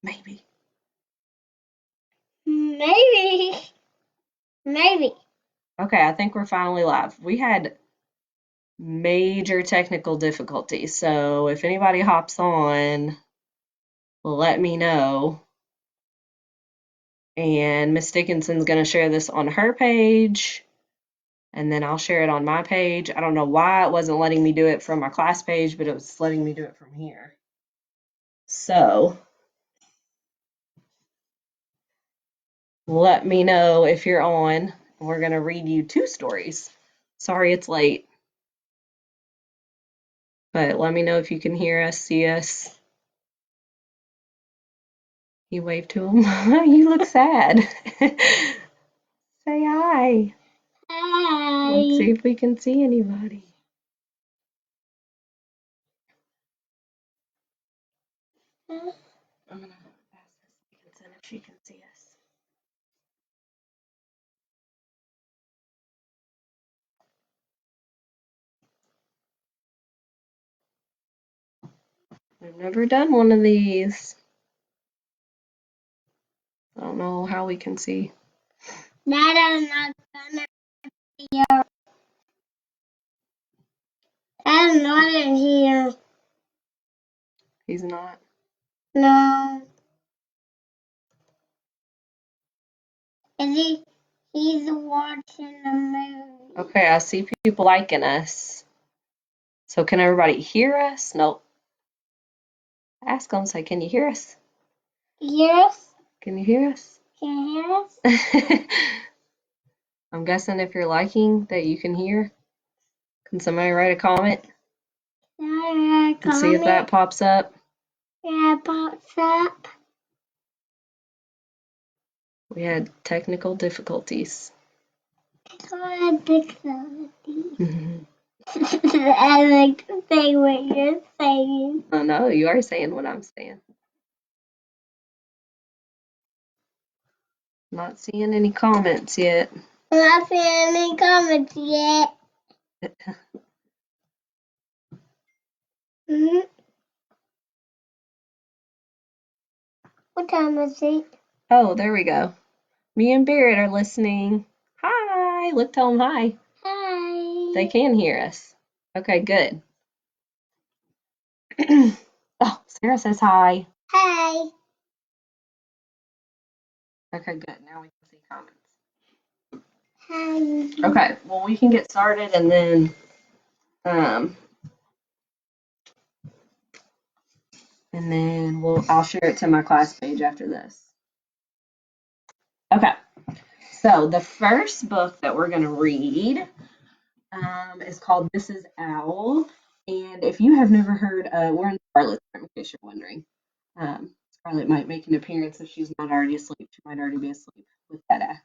Maybe. Maybe. Okay, I think we're finally live. We had major technical difficulties, so if anybody hops on, let me know. And Miss Dickinson's going to share this on her page, and then I'll share it on my page. I don't know why it wasn't letting me do it from my class page, but it was letting me do it from here. So let me know if you're on. We're going to read you 2 stories. Sorry it's late, but let me know if you can hear us, see us. You wave to him. You look sad. Say hi. Hi. Let's see if we can see anybody. I'm going to ask Miss Dickinson if she can see us. I've never done one of these. I don't know how we can see. Dad, I'm not gonna hear. I'm not in here. He's not. No. Is he? He's watching the movie. Okay, I see people liking us. So can everybody hear us? Nope. Ask them, say, can you hear us? Yes. Can you hear us? Can you hear us? I'm guessing if you're liking that you can hear. Can somebody write a comment and see if that pops up? Yeah, pops up. We had technical difficulties. I like to say what you're saying. Oh no, you are saying what I'm saying. Not seeing any comments yet. I'm not seeing any comments yet. What time is it? Oh, there we go. Me and Barrett are listening. Hi. Look, tell them hi. Hi. They can hear us. Okay, good. Oh, Sarah says hi. Hi. Okay, good. Now we can see comments. Hi. Okay, well, we can get started and then I'll share it to my class page after this. Okay, so the first book that we're going to read is called This is Owl. And if you have never heard, we're in Scarlett's room, in case you're wondering. Scarlett might make an appearance if she's not already asleep. She might already be asleep with that.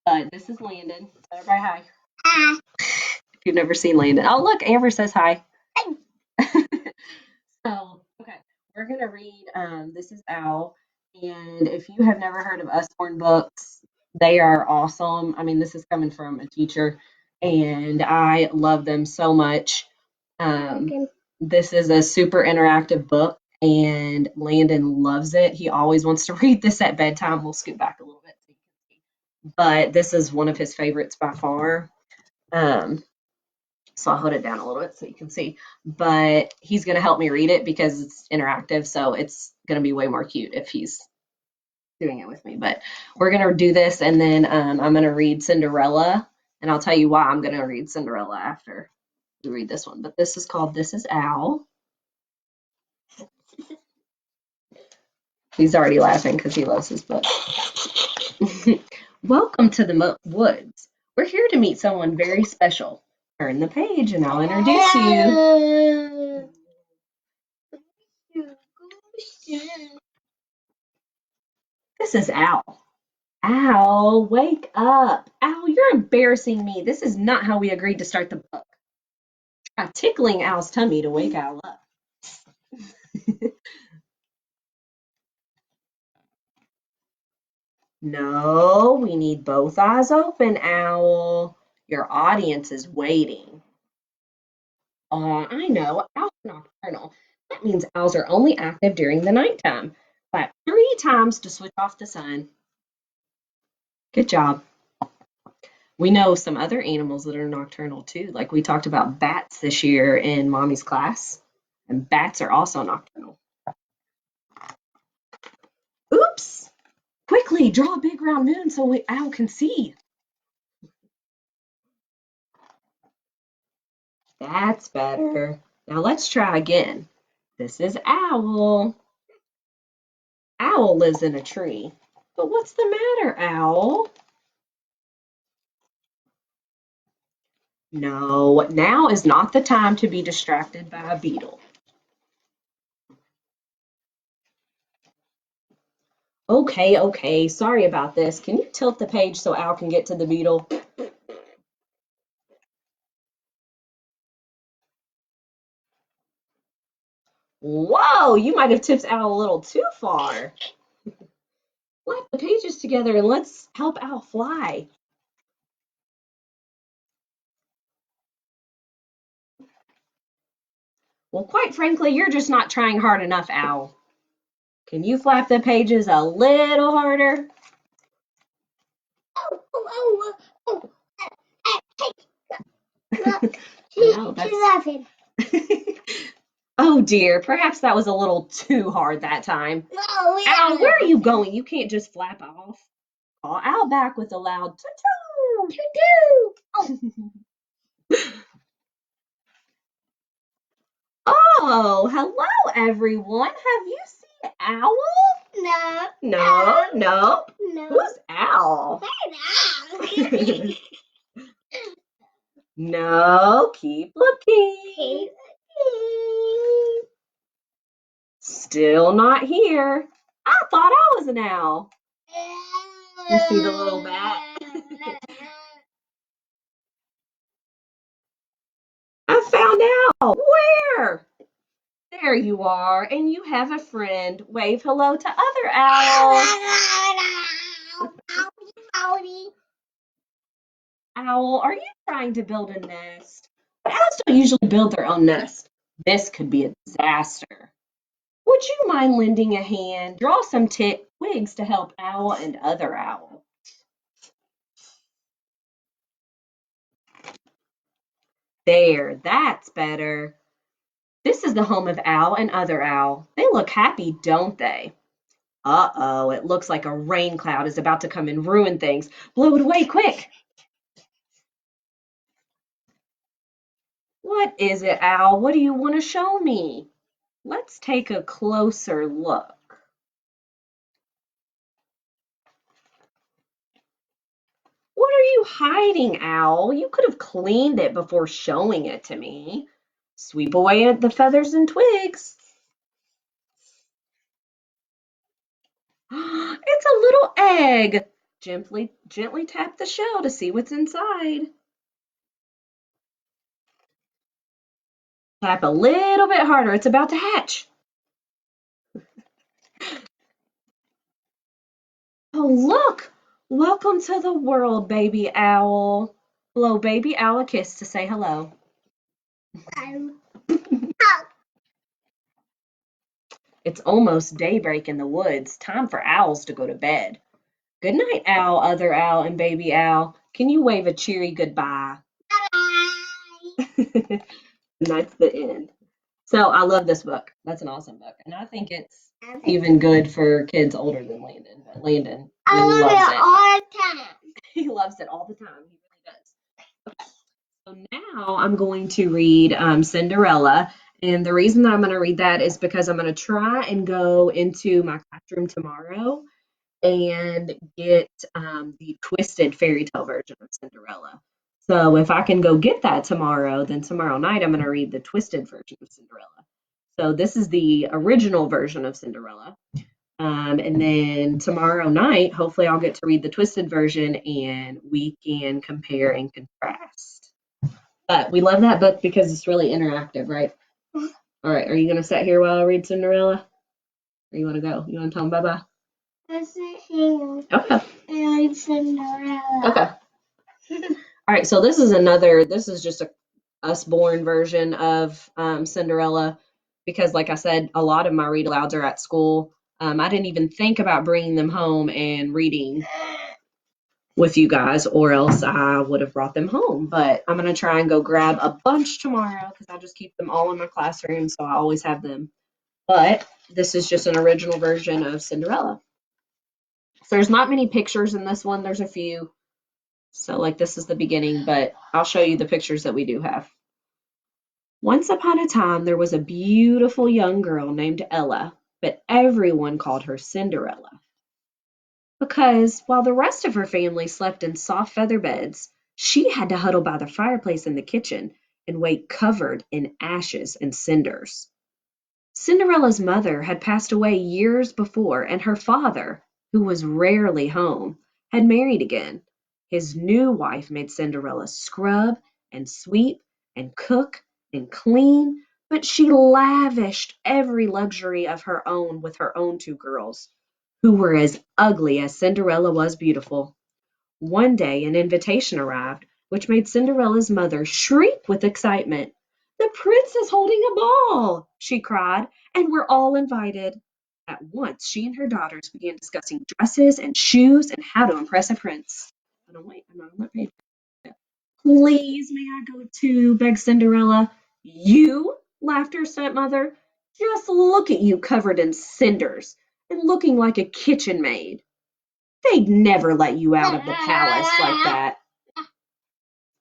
But this is Landon. Tell everybody hi. Hi. If you've never seen Landon. Oh, look, Amber says hi. So, okay, we're going to read This is Owl. And if you have never heard of Usborne books, they are awesome. I mean, this is coming from a teacher, and I love them so much. This is a super interactive book, and Landon loves it. He always wants to read this at bedtime. We'll scoot back a little bit so you can see. But this is one of his favorites by far. So I'll hold it down a little bit so you can see. But he's going to help me read it because it's interactive, so it's going to be way more cute if he's doing it with me. But we're going to do this, and then I'm going to read Cinderella, and I'll tell you why I'm going to read Cinderella after we read this one. But this is called This is Owl. He's already laughing because he loves his book. Welcome to the woods. We're here to meet someone very special. Turn the page and I'll introduce you. This is Owl. Owl, wake up. Owl, you're embarrassing me. This is not how we agreed to start the book. Try tickling Owl's tummy to wake Owl up. No, we need both eyes open, Owl. Your audience is waiting. I know. Owls are nocturnal. That means owls are only active during the nighttime. Clap 3 times to switch off the sun. Good job. We know some other animals that are nocturnal too. Like we talked about bats this year in Mommy's class, and bats are also nocturnal. Oops! Quickly draw a big round moon so Owl can see. That's better. Now let's try again. This is Owl. Owl lives in a tree. But what's the matter, Owl? No, now is not the time to be distracted by a beetle. Okay, sorry about this. Can you tilt the page so Owl can get to the beetle? Whoa, you might have tipped Owl a little too far. Flap the pages together and let's help Owl fly. Well, quite frankly, you're just not trying hard enough, Owl. Can you flap the pages a little harder? No, She's laughing. Oh dear, perhaps that was a little too hard that time. No, Owl, where are you going? You can't just flap off. Call Owl back with a loud toot-toot. Oh, hello everyone. Have you seen Owl? No. No. No. Who's Owl? No, keep looking. Still not here. I thought I was an owl. You see the little bat? I found out. Where? There you are, and you have a friend. Wave hello to other owls. Owl, are you trying to build a nest? But owls don't usually build their own nest. This could be a disaster. Would you mind lending a hand? Draw some twigs to help Owl and other owl. There, that's better. This is the home of Owl and other owl. They look happy, don't they? Uh-oh, it looks like a rain cloud is about to come and ruin things. Blow it away, quick! What is it, Owl? What do you want to show me? Let's take a closer look. What are you hiding, Owl? You could have cleaned it before showing it to me. Sweep away at the feathers and twigs. It's a little egg. Gently tap the shell to see what's inside. Tap a little bit harder. It's about to hatch. Oh, look! Welcome to the world, baby owl. Blow baby owl a kiss to say hello. It's almost daybreak in the woods. Time for owls to go to bed. Good night, owl, other owl, and baby owl. Can you wave a cheery goodbye? And that's the end. So I love this book. That's an awesome book. And I think it's even good for kids older than Landon. But Landon really loves it. All the time. He loves it all the time. He really does. Okay. So now I'm going to read Cinderella. And the reason that I'm going to read that is because I'm going to try and go into my classroom tomorrow and get the twisted fairy tale version of Cinderella. So if I can go get that tomorrow, then tomorrow night I'm going to read the twisted version of Cinderella. So this is the original version of Cinderella. And then tomorrow night, hopefully I'll get to read the twisted version and we can compare and contrast. But we love that book because it's really interactive, right? All right, are you going to sit here while I read Cinderella? Or you want to go? You want to tell them bye-bye? Okay. And Cinderella. Okay. All right, so this is just a us born version of Cinderella because like I said, a lot of my read alouds are at school. I didn't even think about bringing them home and reading with you guys, or else I would have brought them home. But I'm going to try and go grab a bunch tomorrow because I just keep them all in my classroom, so I always have them. But this is just an original version of Cinderella. So there's not many pictures in this one. There's a few. So like this is the beginning, but I'll show you the pictures that we do have. Once upon a time, there was a beautiful young girl named Ella, but everyone called her Cinderella. Because while the rest of her family slept in soft feather beds, she had to huddle by the fireplace in the kitchen and wait covered in ashes and cinders. Cinderella's mother had passed away years before, and her father, who was rarely home, had married again. His new wife made Cinderella scrub and sweep and cook and clean, but she lavished every luxury of her own with her own two girls, who were as ugly as Cinderella was beautiful. One day an invitation arrived, which made Cinderella's mother shriek with excitement. "The prince is holding a ball!" she cried, "and we're all invited." At once she and her daughters began discussing dresses and shoes and how to impress a prince. Oh, no, wait, I'm not on that page. "Please, may I go too?" begged Cinderella. "You?" laughed her stepmother. "Just look at you covered in cinders and looking like a kitchen maid. They'd never let you out of the palace like that."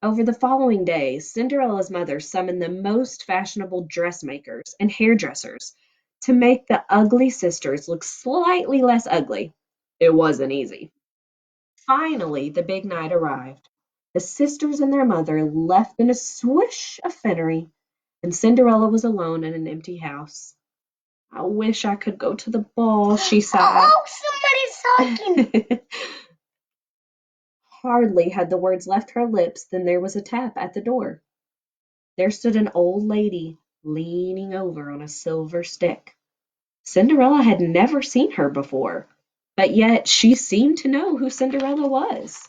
Over the following days, Cinderella's mother summoned the most fashionable dressmakers and hairdressers to make the ugly sisters look slightly less ugly. It wasn't easy. Finally, the big night arrived. The sisters and their mother left in a swish of finery, and Cinderella was alone in an empty house. "I wish I could go to the ball," she sighed. Oh, somebody's talking. Hardly had the words left her lips than there was a tap at the door. There stood an old lady leaning over on a silver stick. Cinderella had never seen her before, but yet she seemed to know who Cinderella was.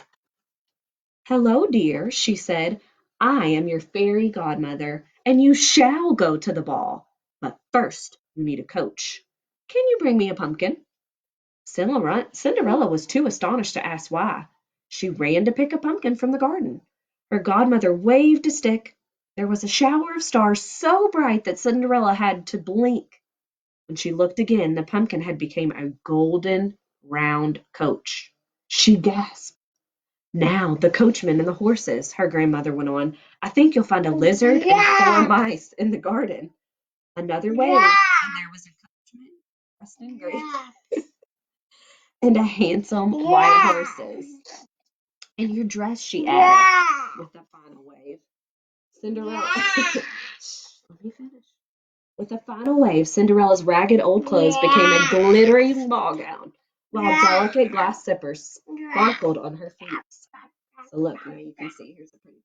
"Hello, dear," she said. "I am your fairy godmother, and you shall go to the ball. But first you need a coach. Can you bring me a pumpkin?" Cinderella was too astonished to ask why. She ran to pick a pumpkin from the garden. Her godmother waved a stick. There was a shower of stars so bright that Cinderella had to blink. When she looked again, the pumpkin had become a golden, round coach. She gasped. "Now, the coachman and the horses," her grandmother went on. "I think you'll find a lizard and four mice in the garden." Another wave, and there was a coachman dressed in gray and a handsome white horses. "In your dress," she added, with a final wave. Cinderella. Let me finish. With a final wave, Cinderella's ragged old clothes became a glittering ball gown, while delicate glass slippers sparkled on her feet. So look, now you can see. Here's a pretty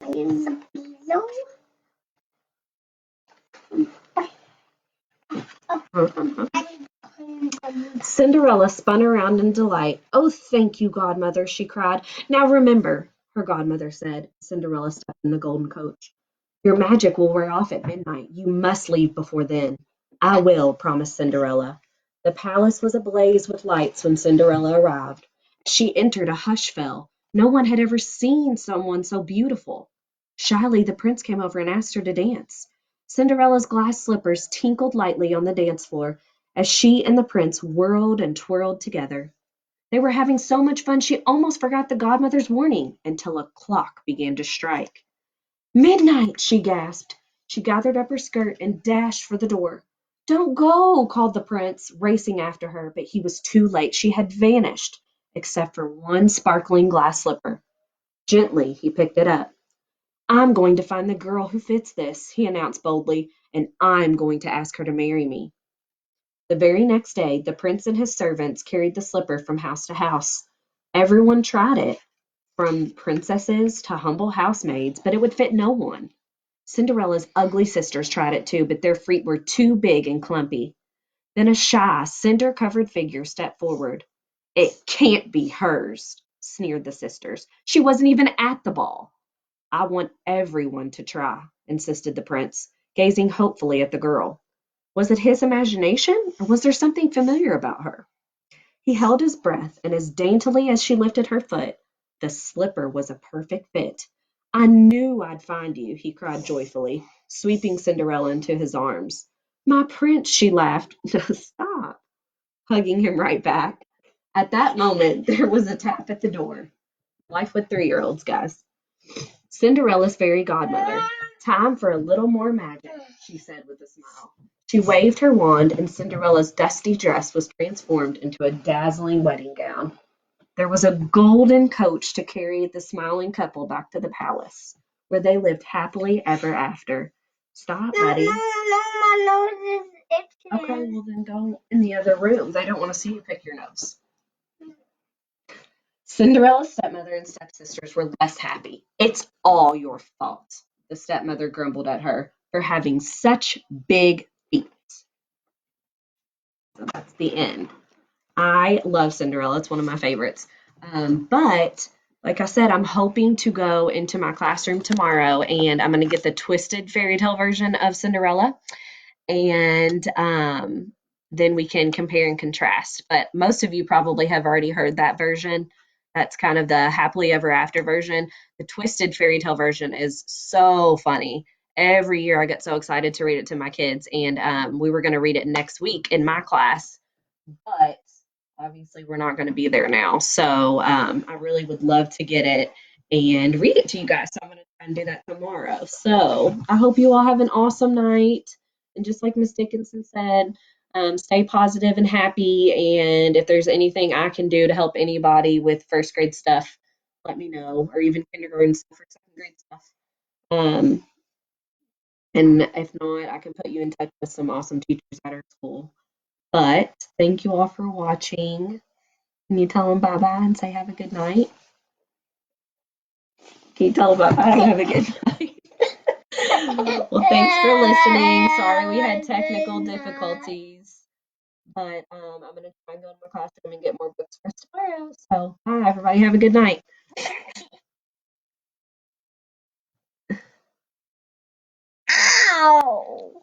picture. Cinderella spun around in delight. "Oh, thank you, godmother," she cried. "Now remember," her godmother said. Cinderella stepped in the golden coach. "Your magic will wear off at midnight. You must leave before then." "I will," promised Cinderella. The palace was ablaze with lights when Cinderella arrived. As she entered, a hush fell. No one had ever seen someone so beautiful. Shyly, the prince came over and asked her to dance. Cinderella's glass slippers tinkled lightly on the dance floor as she and the prince whirled and twirled together. They were having so much fun she almost forgot the godmother's warning until a clock began to strike. "Midnight!" she gasped. She gathered up her skirt and dashed for the door. "Don't go!" called the prince, racing after her, but he was too late. She had vanished, except for one sparkling glass slipper. Gently, he picked it up. "I'm going to find the girl who fits this," he announced boldly, "and I'm going to ask her to marry me." The very next day, the prince and his servants carried the slipper from house to house. Everyone tried it, from princesses to humble housemaids, but it would fit no one. Cinderella's ugly sisters tried it too, but their feet were too big and clumpy. Then a shy, cinder-covered figure stepped forward. "It can't be hers," sneered the sisters. "She wasn't even at the ball." "I want everyone to try," insisted the prince, gazing hopefully at the girl. Was it his imagination, or was there something familiar about her? He held his breath, and as daintily as she lifted her foot, the slipper was a perfect fit. I knew I'd find you, he cried joyfully, sweeping Cinderella into his arms. My prince, she laughed. No, stop, hugging him right back. At that moment, there was a tap at the door. Life with 3-year-olds, guys. Cinderella's fairy godmother. Time for a little more magic, she said with a smile. She waved her wand, and Cinderella's dusty dress was transformed into a dazzling wedding gown. There was a golden coach to carry the smiling couple back to the palace, where they lived happily ever after. Stop, buddy. No, my nose is Okay, itching. well then go in the other room. They don't want to see you pick your nose. Cinderella's stepmother and stepsisters were less happy. It's all your fault, the stepmother grumbled at her, for having such big feet. So that's the end. I love Cinderella. It's one of my favorites. But like I said, I'm hoping to go into my classroom tomorrow and I'm going to get the twisted fairy tale version of Cinderella. And then we can compare and contrast. But most of you probably have already heard that version. That's kind of the happily ever after version. The twisted fairy tale version is so funny. Every year I get so excited to read it to my kids, and we were going to read it next week in my class, but obviously we're not going to be there now. So I really would love to get it and read it to you guys. So I'm going to try and do that tomorrow. So I hope you all have an awesome night. And just like Miss Dickinson said, stay positive and happy. And if there's anything I can do to help anybody with first grade stuff, let me know, or even kindergarten stuff or second grade stuff. Um, and if not, I can put you in touch with some awesome teachers at our school. But thank you all for watching. Can you tell them bye bye and say have a good night? Can you tell them bye bye and have a good night? Well, thanks for listening. Sorry we had technical difficulties. But I'm going to try and go to my classroom and get more books for tomorrow. So, bye, everybody. Have a good night. Ow!